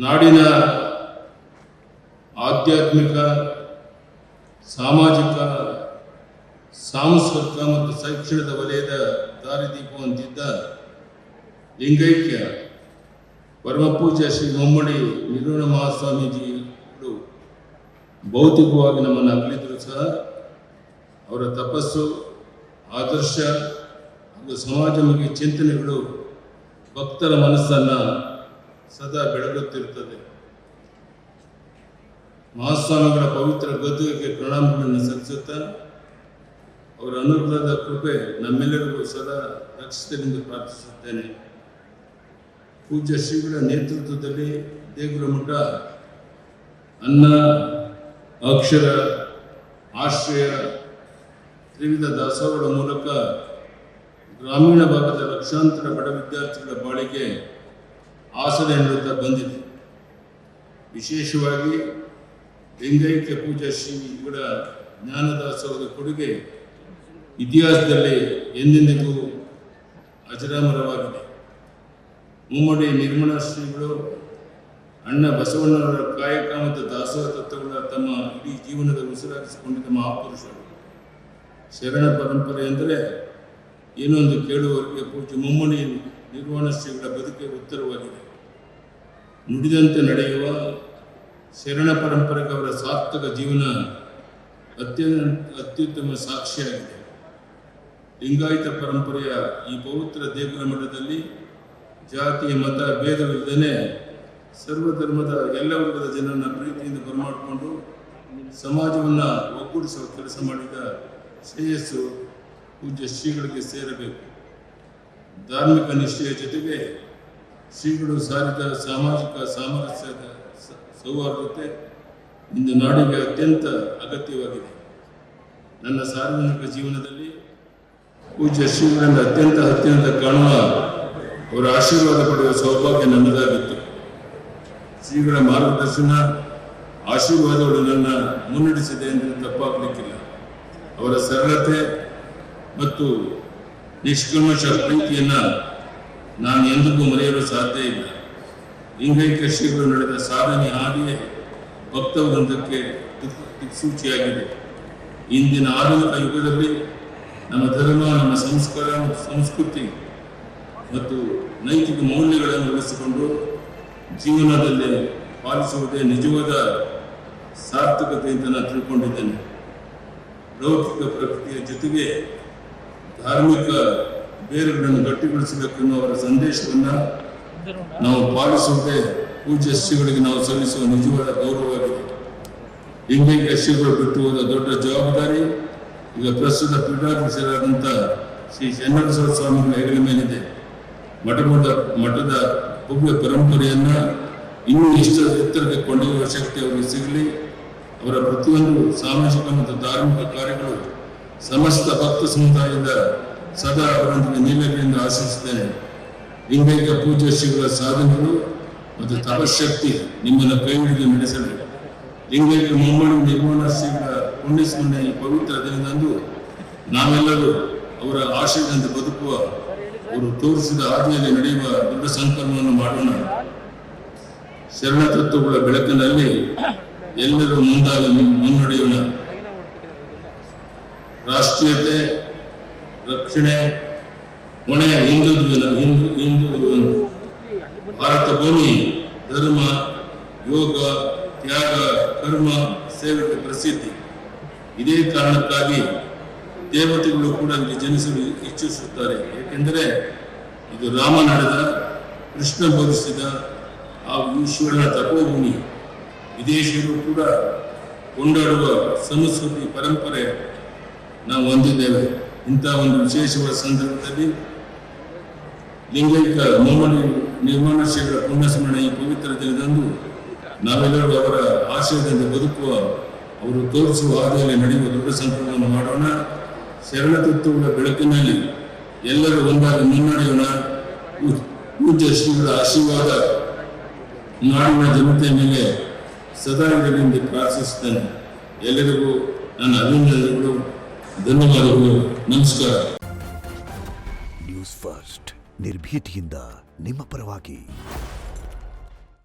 ನಾಡಿನ ಆಧ್ಯಾತ್ಮಿಕ, ಸಾಮಾಜಿಕ, ಸಾಂಸ್ಕೃತಿಕ ಮತ್ತು ಶೈಕ್ಷಣಿಕ ವಲಯದ ದಾರಿದೀಪವಂತಿದ್ದ ಲಿಂಗೈಕ್ಯ ಪರಮಪೂಜ್ಯ ಶ್ರೀ ಮುಮ್ಮಡಿ ನಿರ್ವಾಣ ಮಹಾಸ್ವಾಮೀಜಿಗಳು ಭೌತಿಕವಾಗಿ ನಮ್ಮನ್ನು ಅಗಲಿದ್ರು ಸಹ ಅವರ ತಪಸ್ಸು, ಆದರ್ಶ ಹಾಗೂ ಸಮಾಜಮುಖಿ ಚಿಂತನೆಗಳು ಭಕ್ತರ ಮನಸ್ಸನ್ನು ಸದಾ ಬೆಳಗುತ್ತಿರುತ್ತದೆ. ಮಹಾಸ್ವಾಮಿಗಳ ಪವಿತ್ರ ಗದ್ದುಗೆಗೆ ಪ್ರಣಾಮಗಳನ್ನು ಸಲ್ಲಿಸುತ್ತಾ ಅವರ ಅನುಗ್ರಹದ ಕೃಪೆ ನಮ್ಮೆಲ್ಲರಿಗೂ ಸದಾ ರಕ್ಷಿಸಲೆಂದು ಪ್ರಾರ್ಥಿಸುತ್ತೇನೆ. ಪೂಜ್ಯ ಶ್ರೀಗಳ ನೇತೃತ್ವದಲ್ಲಿ ದೇಗುಲ ಮಠ ಅನ್ನ, ಅಕ್ಷರ, ಆಶ್ರಯ, ತ್ರಿವಿಧ ದಾಸೋಹಗಳ ಮೂಲಕ ಗ್ರಾಮೀಣ ಭಾಗದ ಲಕ್ಷಾಂತರ ಬಡ ವಿದ್ಯಾರ್ಥಿಗಳ ಬಾಳಿಗೆ ಆಸರೆ ನೀಡುತ್ತಾ ಬಂದಿದೆ. ವಿಶೇಷವಾಗಿ ಲಿಂಗೈಕ್ಯ ಪೂಜ್ಯ ಶ್ರೀಗಳ ಜ್ಞಾನದಾಸೋಹದ ಕೊಡುಗೆ ಇತಿಹಾಸದಲ್ಲಿ ಎಂದೆಂದಿಗೂ ಅಜರಾಮರವಾಗಿದೆ. ಮುಮ್ಮಡಿ ನಿರ್ಮಣ ಶ್ರೀಗಳು ಅಣ್ಣ ಬಸವಣ್ಣವರ ಕಾಯಕ ಮತ್ತು ದಾಸೋಹ ತತ್ವಗಳ ತಮ್ಮ ಇಡೀ ಜೀವನದ ಉಸಿರಾಗಿಸಿಕೊಂಡಿದ್ದ ಮಹಾಪುರುಷರು. ಶರಣ ಪರಂಪರೆ ಅಂದರೆ ಏನೊಂದು ಕೇಳುವವರಿಗೆ ಪೂಜ್ಯ ಮುಮ್ಮಡಿ ನಿರ್ವಾಣ ಶ್ರೀಗಳ ಬದುಕಿಗೆ ಉತ್ತರವಾಗಿದೆ. ನುಡಿದಂತೆ ನಡೆಯುವ ಶರಣ ಪರಂಪರೆಗೆ ಅವರ ಸಾರ್ಥಕ ಜೀವನ ಅತ್ಯುತ್ತಮ ಸಾಕ್ಷಿಯಾಗಿದೆ. ಲಿಂಗಾಯತ ಪರಂಪರೆಯ ಈ ಪವಿತ್ರ ದೇಗುಲ ಮಠದಲ್ಲಿ ಜಾತಿ, ಮತ ಭೇದವಿಲ್ಲದೇ ಸರ್ವಧರ್ಮದ ಎಲ್ಲ ವರ್ಗದ ಜನರನ್ನು ಪ್ರೀತಿಯಿಂದ ಬರಮಾಡಿಕೊಂಡು ಸಮಾಜವನ್ನು ಒಗ್ಗೂಡಿಸುವ ಕೆಲಸ ಮಾಡಿದ ಶ್ರೇಯಸ್ಸು ಪೂಜ್ಯ ಶ್ರೀಗಳಿಗೆ ಸೇರಬೇಕು. ಧಾರ್ಮಿಕ ನಿಷ್ಠೆಯ ಜೊತೆಗೆ ಶ್ರೀಗಳು ಸಾರಿದ ಸಾಮಾಜಿಕ ಸಾಮರಸ್ಯದ ಸೌಹಾರ್ದತೆ ಇಂದು ನಾಡಿಗೆ ಅತ್ಯಂತ ಅಗತ್ಯವಾಗಿದೆ. ನನ್ನ ಸಾರ್ವಜನಿಕ ಜೀವನದಲ್ಲಿ ಪೂಜ್ಯ ಶ್ರೀಗಳನ್ನು ಅತ್ಯಂತ ಹತ್ತಿರದಿಂದ ಕಾಣುವ, ಅವರ ಆಶೀರ್ವಾದ ಪಡೆಯುವ ಸೌಭಾಗ್ಯ ನನ್ನದಾಗಿತ್ತು. ಶ್ರೀಗಳ ಮಾರ್ಗದರ್ಶನ, ಆಶೀರ್ವಾದಗಳು ನನ್ನ ಮುನ್ನಡೆಸಿದೆ ಎಂದು ತಪ್ಪಾಗಲಿಕ್ಕಿಲ್ಲ. ಅವರ ಸರಳತೆ ಮತ್ತು ನಿಷ್ಕಲ್ಮಶ ಪ್ರೀತಿಯನ್ನು ನಾನು ಎಂದಿಗೂ ಮರೆಯಲು ಸಾಧ್ಯ ಇಲ್ಲ. ಲಿಂಗೈಕ್ಯ ಶ್ರೀಗಳು ನಡೆದ ಸಾಧನೆ ಹಾಗೆಯೇ ಭಕ್ತವೃಂದಕ್ಕೆ ದಿಕ್ಸೂಚಿಯಾಗಿದೆ. ಇಂದಿನ ಆಧುನಿಕ ಯುಗದಲ್ಲಿ ನಮ್ಮ ಧರ್ಮ, ನಮ್ಮ ಸಂಸ್ಕಾರ ಮತ್ತು ಸಂಸ್ಕೃತಿ ಮತ್ತು ನೈತಿಕ ಮೌಲ್ಯಗಳನ್ನು ಉಳಿಸಿಕೊಂಡು ಜೀವನದಲ್ಲಿ ಪಾಲಿಸುವುದೇ ನಿಜವಾದ ಸಾರ್ಥಕತೆ ಅಂತ ನಾನು ತಿಳ್ಕೊಂಡಿದ್ದೇನೆ. ಲೌಕಿಕ ಪ್ರಕೃತಿಯ ಜೊತೆಗೆ ಧಾರ್ಮಿಕ ಬೇರುಗಳನ್ನು ಗಟ್ಟಿಗೊಳಿಸಬೇಕೆನ್ನುವ ಅವರ ಸಂದೇಶವನ್ನು ನಾವು ಪಾಲಿಸುವುದೇ ಪೂಜ್ಯ ಶ್ರೀಗಳಿಗೆ ನಾವು ಸಲ್ಲಿಸುವ ನಿಜವಾದ ಗೌರವವಾಗಿದೆ. ಲಿಂಗೈಕ್ಯ ಶ್ರೀಗಳು ಬಿಟ್ಟು ಹೋದ ದೊಡ್ಡ ಜವಾಬ್ದಾರಿ ಈಗ ಪ್ರಸ್ತುತ ಪೀಠಾಧೀಶರಾದಂಥ ಶ್ರೀ ಚೆನ್ನಬಸವ ಸ್ವಾಮಿಗಳ ಹೆಗಲ ಮೇಲಿದೆ. ಮಠದ ಭವ್ಯ ಪರಂಪರೆಯನ್ನು ಇನ್ನೂ ಎತ್ತರಕ್ಕೆ ಕೊಂಡೊಯ್ಯುವ ಶಕ್ತಿ ಅವರಿಗೆ ಸಿಗಲಿ. ಅವರ ಪ್ರತಿಯೊಂದು ಸಾಮಾಜಿಕ ಮತ್ತು ಧಾರ್ಮಿಕ ಕಾರ್ಯಗಳು ಸಮಸ್ತ ಭಕ್ತ ಸಮುದಾಯದ ಸದಾ ಅವರೊಂದಿಗೆ ನಿಲ್ಲಲಿ ಎಂದು ಆಶಿಸುತ್ತೇನೆ. ಲಿಂಗೈಕ್ಯ ಪೂಜ್ಯ ಶ್ರೀಗಳ ಸಾಧನೆಗಳು ಮತ್ತು ತಪಶಕ್ತಿ ನಿಮ್ಮನ್ನು ಕೈ ಹಿಡಿದು ನಡೆಸಲಿ. ಲಿಂಗೈಕ್ಯ ಮುಮ್ಮಡಿ ನಿರ್ವಾಣ ಶ್ರೀಗಳ ಪುಣ್ಯಸ್ಮರಣೆ ಈ ಪವಿತ್ರ ದಿನದಂದು ನಾವೆಲ್ಲರೂ ಅವರ ಆಶಯದಂತೆ ಬದುಕುವ, ಅವರು ತೋರಿಸಿದ ಹಾದಿಯಲ್ಲಿ ನಡೆಯುವ ದೊಡ್ಡ ಸಂಕಲ್ಪವನ್ನು ಮಾಡೋಣ. ಶರಣ ತತ್ವಗಳ ಬೆಳಕಿನಲ್ಲಿ ಎಲ್ಲರೂ ಮುಂದಾಗಿ ಮುನ್ನಡೆಯೋಣ. ರಾಷ್ಟ್ರೀಯತೆ, ರಕ್ಷಣೆ, ಹೊಣೆಯ ಹಿಂದೂ ಭಾರತ ಭೂಮಿ ಧರ್ಮ, ಯೋಗ, ತ್ಯಾಗ, ಕರ್ಮ, ಸೇವೆಗೆ ಪ್ರಸಿದ್ಧಿ. ಇದೇ ಕಾರಣಕ್ಕಾಗಿ ದೇವತೆಗಳು ಕೂಡ ಇಲ್ಲಿ ಜನಿಸಲು ಇಚ್ಛಿಸುತ್ತಾರೆ. ಏಕೆಂದರೆ ಇದು ರಾಮ ನಡೆದ, ಕೃಷ್ಣ ಬೋಧಿಸಿದ ಆ ಈಶ್ವರನ ತಪೋಭೂಮಿ. ವಿದೇಶಿಯರು ಕೂಡ ಕೊಂಡಾಡುವ ಸಂಸ್ಕೃತಿ ಪರಂಪರೆ ನಾವು ಹೊಂದಿದ್ದೇವೆ. ಇಂಥ ಒಂದು ವಿಶೇಷವಾದ ಸಂದರ್ಭದಲ್ಲಿ ಲಿಂಗೈಕ್ಯ ಮುಮ್ಮಡಿ ನಿರ್ವಾಣ ಶ್ರೀಗಳ ಪುಣ್ಯಸ್ಮರಣೆ ಈ ಪವಿತ್ರ ದಿನದಂದು ನಾವೆಲ್ಲರೂ ಅವರ ಆಶಯದಿಂದ ಬದುಕುವ, ಅವರು ತೋರಿಸುವ ಹಾದಿಯಲ್ಲಿ ನಡೆಯುವ ದೊಡ್ಡ ಸಂಕಲ್ಪವನ್ನು ಮಾಡೋಣ. ಶರಣ ತತ್ವಗಳ ಬೆಳಕಿನಲ್ಲಿ ಎಲ್ಲರೂ ಒಂದಾಗಿ ಮುನ್ನಡೆಯೋಣ. ಪೂಜ್ಯ ಶ್ರೀಗಳ ಆಶೀರ್ವಾದ ನಾಡಿನ ಜನತೆಯ ಮೇಲೆ ಸದಾ ಇರಲಿ ಎಂದು ಪ್ರಾರ್ಥಿಸುತ್ತೇನೆ. ಎಲ್ಲರಿಗೂ ನನ್ನ ಅಭಿನಂದನೆಗಳು, ಧನ್ಯವಾದಗಳು, ನಮಸ್ಕಾರ. ನ್ಯೂಸ್ ಫಸ್ಟ್ ನಿರ್ಭೀತಿಯಿಂದ ನಿಮ್ಮ ಪರವಾಗಿ.